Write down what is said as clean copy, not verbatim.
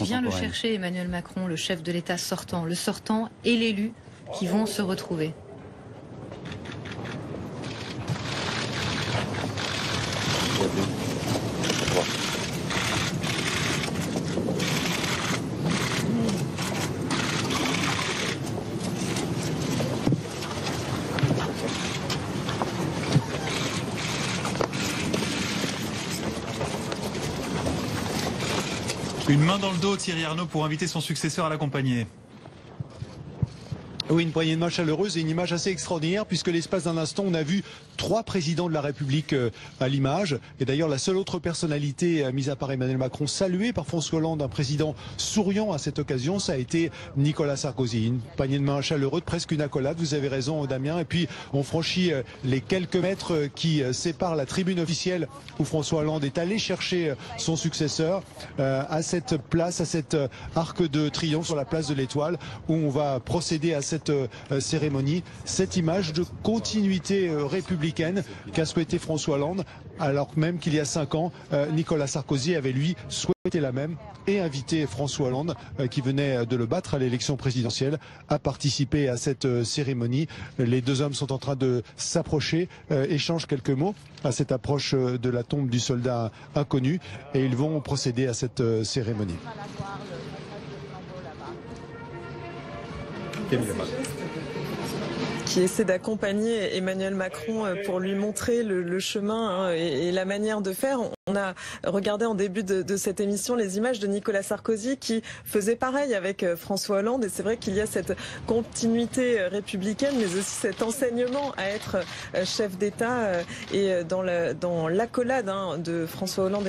contemporaine. Viens le chercher, Emmanuel Macron, le chef de l'État sortant. Le sortant et l'élu qui vont se retrouver. Une main dans le dos, Thierry Arnaud, pour inviter son successeur à l'accompagner. Oui, une poignée de main chaleureuse et une image assez extraordinaire puisque l'espace d'un instant, on a vu 3 présidents de la République à l'image. Et d'ailleurs, la seule autre personnalité, mise à part Emmanuel Macron, saluée par François Hollande, un président souriant à cette occasion, ça a été Nicolas Sarkozy. Une poignée de main chaleureuse, presque une accolade, vous avez raison Damien. Et puis, on franchit les quelques mètres qui séparent la tribune officielle où François Hollande est allé chercher son successeur à cette place, à cet arc de triomphe sur la place de l'Étoile où on va procéder à cette cérémonie, cette image de continuité républicaine qu'a souhaité François Hollande, alors même qu'il y a 5 ans, Nicolas Sarkozy avait lui souhaité la même et invité François Hollande, qui venait de le battre à l'élection présidentielle, à participer à cette cérémonie. Les deux hommes sont en train de s'approcher, échangent quelques mots à cette approche de la tombe du soldat inconnu et ils vont procéder à cette cérémonie. Qui essaie d'accompagner Emmanuel Macron pour lui montrer le chemin et la manière de faire. On a regardé en début de cette émission les images de Nicolas Sarkozy qui faisait pareil avec François Hollande et c'est vrai qu'il y a cette continuité républicaine mais aussi cet enseignement à être chef d'État et dans l'accolade de François Hollande